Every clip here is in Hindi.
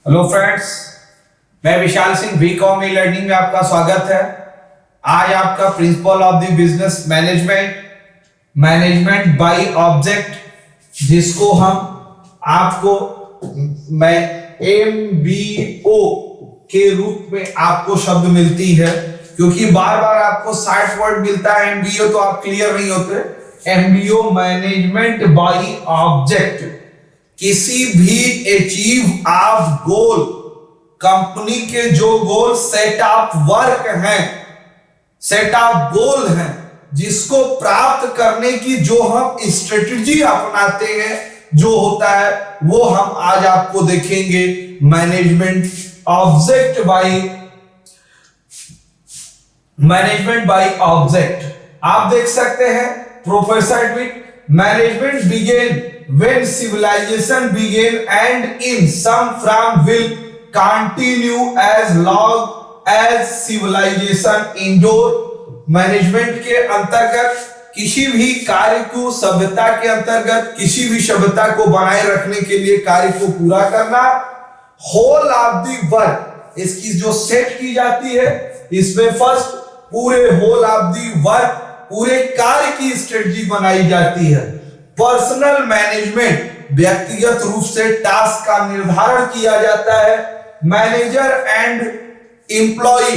हेलो फ्रेंड्स, मैं Vishal Singh BCom e learning में आपका स्वागत है। आज आपका principle of the business management by object, जिसको मैं एमबीओ के रूप में आपको शब्द मिलती है, क्योंकि बार बार आपको 60 वर्ड मिलता है एमबीओ, तो आप क्लियर नहीं होते। एमबीओ मैनेजमेंट बाय ऑब्जेक्ट, किसी भी अचीव ऑफ गोल, कंपनी के जो गोल सेट ऑफ वर्क हैं, सेट ऑफ गोल हैं, जिसको प्राप्त करने की जो हम स्ट्रेटजी अपनाते हैं, जो होता है वो हम आज आपको देखेंगे। मैनेजमेंट बाय ऑब्जेक्ट आप देख सकते हैं। Professor Witt, management began when civilization began and in some form will continue as long as civilization endure। Management के अंतर्गत किसी भी कार्य को, सभ्यता के अंतर्गत किसी भी सभ्यता को बनाए रखने के लिए कार्य को पूरा करना, होल ऑफ द वर्क, इसकी जो सेट की जाती है, इसमें फर्स्ट पूरे होल ऑफ द वर्क, पूरे कार्य की स्ट्रेटजी बनाई जाती है। पर्सनल मैनेजमेंट, व्यक्तिगत रूप से टास्क का निर्धारण किया जाता है। मैनेजर एंड एम्प्लॉय,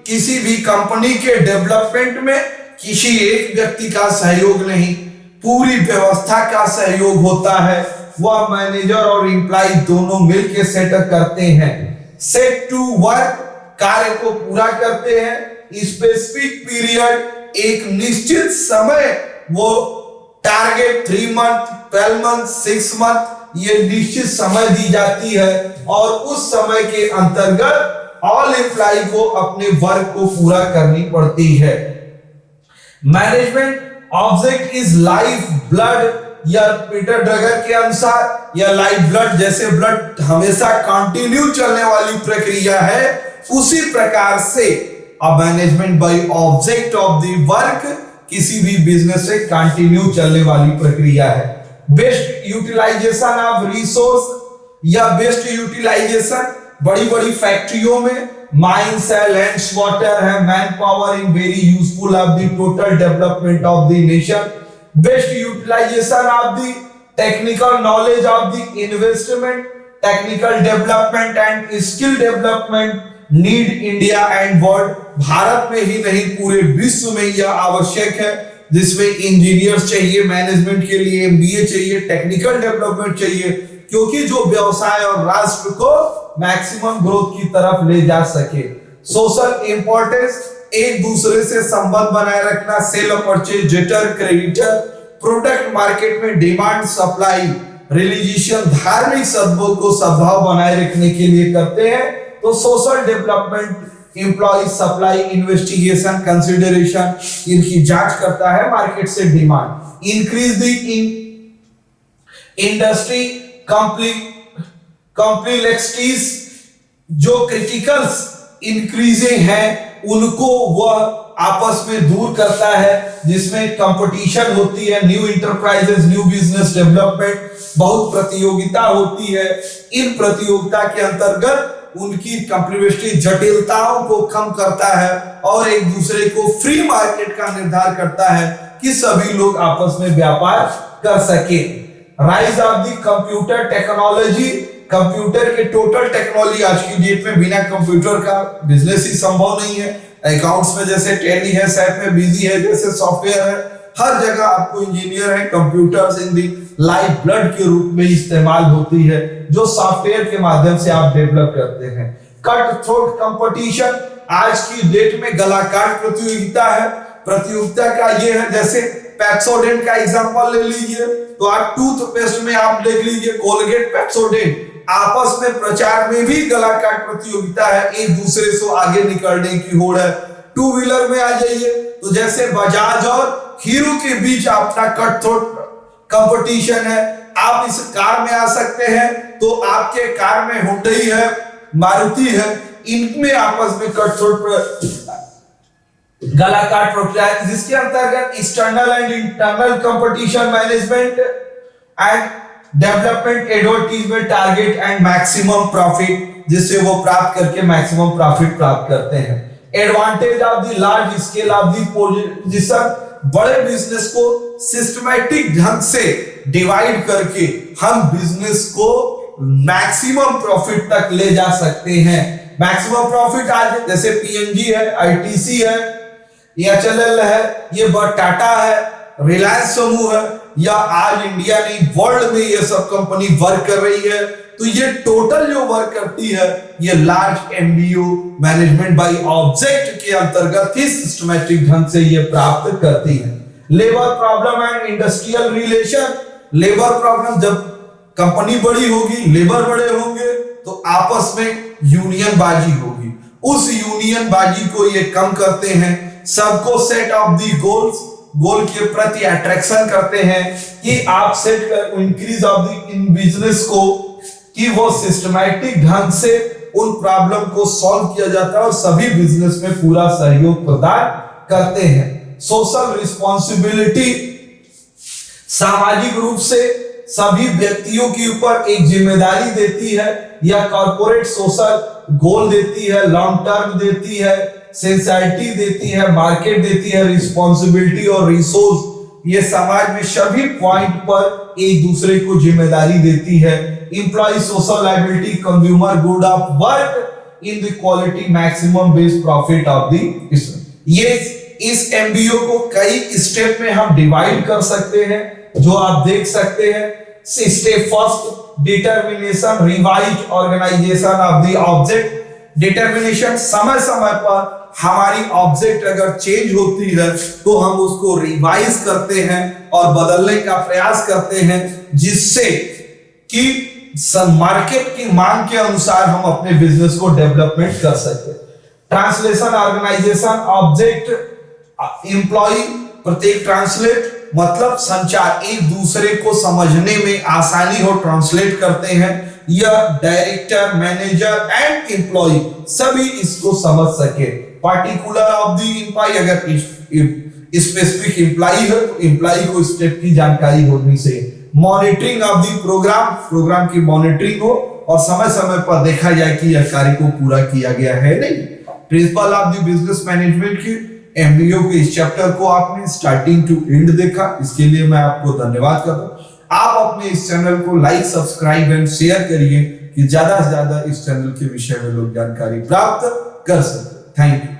किसी भी कंपनी के डेवलपमेंट में किसी एक व्यक्ति का सहयोग नहीं, पूरी व्यवस्था का सहयोग होता है। वह मैनेजर और एम्प्लॉय दोनों मिलकर सेटअप करते हैं। सेट टू वर्क, कार्य को पूरा करते हैं। स्पेसिफिक पीरियड, एक निश्चित समय, वो टारगेट 3 मंथ, 12 मंथ, 6 मंथ, ये निश्चित समय दी जाती है और उस समय के अंतर्गत ऑल एम्प्लॉय को अपने वर्क को पूरा करनी पड़ती है। Management object is life blood, या पीटर ड्रगर के अनुसार यह लाइफ ब्लड, जैसे ब्लड हमेशा कंटिन्यू चलने वाली प्रक्रिया है, उसी प्रकार से management by object of the work किसी भी बिजनेस से कंटिन्यू चलने वाली प्रक्रिया है। बेस्ट यूटिलाइजेशन ऑफ रिसोर्स, या बेस्ट यूटिलाइजेशन, बड़ी बड़ी फैक्ट्रियों में माइंस है, लैंड्स, वाटर है, man power in very useful of the total development of the nation. Best utilization of the technical knowledge of the investment, technical development and skill development need India and world, Bharat में ही नहीं पूरे विश्व में यह आवश्यक है, जिसमें इंजीनियर्स चाहिए, मैनेजमेंट के लिए एमबीए चाहिए, टेक्निकल डेवलपमेंट चाहिए, क्योंकि जो व्यवसाय और राष्ट्र को मैक्सिमम ग्रोथ की तरफ ले जा सके। सोशल इंपॉर्टेंस, एक दूसरे से संबंध बनाए रखना, cell purchase, debtor, creditor, product market में डिमांड सप्लाई, रिलीजियस, धार्मिक सद्भाव को सद्भाव बनाए रखने के लिए करते हैं। तो social development, employ supply, investigation, consideration, इनकी जांच करता है, मार्केट से demand. Increase the industry complexities, जो क्रिटिकल्स इंक्रीजिंग हैं उनको वह आपस में दूर करता है, जिसमें कंपटीशन होती है, new enterprises, new business development, बहुत प्रतियोगिता होती है। इन प्रतियोगिता के अंतर्गत उनकी कॉम्प्लेक्सिटी, जटिलताओं को कम करता है और एक दूसरे को फ्री मार्केट का निर्धारण करता है कि सभी लोग आपस में व्यापार कर सके। Rise of the computer technology, computer के टोटल टेक्नोलॉजी, आज की डेट में बिना कंप्यूटर का बिजनेस ही संभव नहीं है। अकाउंट्स में जैसे टैली है, सैप में बिजी है, जैसे सॉफ्टवेयर है, हर जगह आपको इंजीनियर है, computers in the life blood के रूप में इस्तेमाल होती है, जो सॉफ्टवेयर के माध्यम से आप डेवलप करते हैं। कट थ्रोट कंपटीशन, आज की डेट में गला काट प्रतियोगिता है। प्रतियोगिता का ये है, जैसे पेप्सोडेंट का एग्जांपल ले लीजिए, तो आप टूथपेस्ट में आप देख लीजिए, कोलगेट, पेप्सोडेंट, आपस में प्रचार में भी गला काट प्रतियोगिता है, एक दूसरे से आगे निकलने की होड़ है। टू व्हीलर में आ जाइए, तो जैसे बजाज और हीरो के बीच अपना कट थ्रोट कंपटीशन है। आप इस कार में आ सकते हैं, तो आपके कार में हुंडई है, मारुति है, इनमें आपस में कट थ्रोट गला काट प्रतियोगिता है, जिसके अंतर्गत external and internal competition management and development, advertisement, target and maximum profit, जिससे वो प्राप्त करके मैक्सिमम प्रॉफिट प्राप्त करते हैं। Advantage of the large scale of the position, बड़े बिजनेस को सिस्टमैटिक ढंग से डिवाइड करके हम बिजनेस को मैक्सिमम प्रॉफिट तक ले जा सकते हैं। मैक्सिमम प्रॉफिट आज जैसे पीएनजी है, आईटीसी है, एचएलएल है, ये टाटा है, रिलायंस समूह है, या आज इंडिया नहीं वर्ल्ड में ये सब कंपनी वर्क कर रही है। तो ये टोटल जो वर्क करती है ये large MBO management by object के अंतर्गत ही सिस्टमैटिक ढंग से ये प्राप्त करती है। Labour problem and industrial relation, labour problem, जब कंपनी बड़ी होगी, लेबर बड़े होंगे, तो आपस में यूनियन बाजी होगी, उस यूनियन बाजी को ये कम करते हैं। सबको सेट ऑफ दी गोल्स, गोल के प्रति अट्रैक्शन करते हैं कि आप सेट कर increase of the in business को, कि वो सिस्टमैटिक ढंग से उन प्रॉब्लम को सॉल्व किया जाता है और सभी बिजनेस में पूरा सहयोग प्रदान करते हैं। सोशल रिस्पॉन्सिबिलिटी, सामाजिक रूप से सभी व्यक्तियों के ऊपर एक जिम्मेदारी देती है, या कॉर्पोरेट सोशल गोल देती है, लॉन्ग टर्म देती है, सिंसियरिटी देती है, मार्केट देती है, रिस्पॉन्सिबिलिटी और रिसोर्स, ये समाज में सभी पॉइंट पर एक दूसरे को जिम्मेदारी देती है। Employ social liability, consumer good of work in the quality maximum base profit of the, ये इस एमबीओ को कई स्टेप में हम डिवाइड कर सकते हैं, जो आप देख सकते हैं। Step first, determination, revise organization of the object. Determination, समय समय पर हमारी ऑब्जेक्ट अगर चेंज होती है तो हम उसको रिवाइज करते हैं और बदलने का प्रयास करते हैं, जिससे कि मार्केट की मांग के अनुसार हम अपने बिजनेस को डेवलपमेंट कर सकते हैं। ट्रांसलेशन, ऑर्गेनाइजेशन, ऑब्जेक्ट, एम्प्लॉय, प्रत्येक ट्रांसलेट मतलब संचार, एक दूसरे को समझने में आसानी हो, ट्रांसलेट करते हैं, या डायरेक्टर, मैनेजर एंड एम्प्लॉय सभी इसको समझ सके। पार्टिकुलर ऑफ द एम्प्लॉय, अगर स्पेसिफिक एम्प्लॉय है तो एम्प्लॉय को स्टेप की जानकारी होनी चाहिए। Monitoring of the program, program की मॉनिटरिंग हो और समय समय पर देखा जाए कि यह कार्य को पूरा किया गया है नहीं। Principle of the business management की एमबीओ के इस चैप्टर को आपने स्टार्टिंग टू एंड देखा, इसके लिए मैं आपको धन्यवाद करता हूं। आप अपने इस चैनल को लाइक, सब्सक्राइब एंड शेयर करिए कि ज्यादा से ज्यादा इस चैनल के विषय में लोग जानकारी प्राप्त कर सके। Thank you.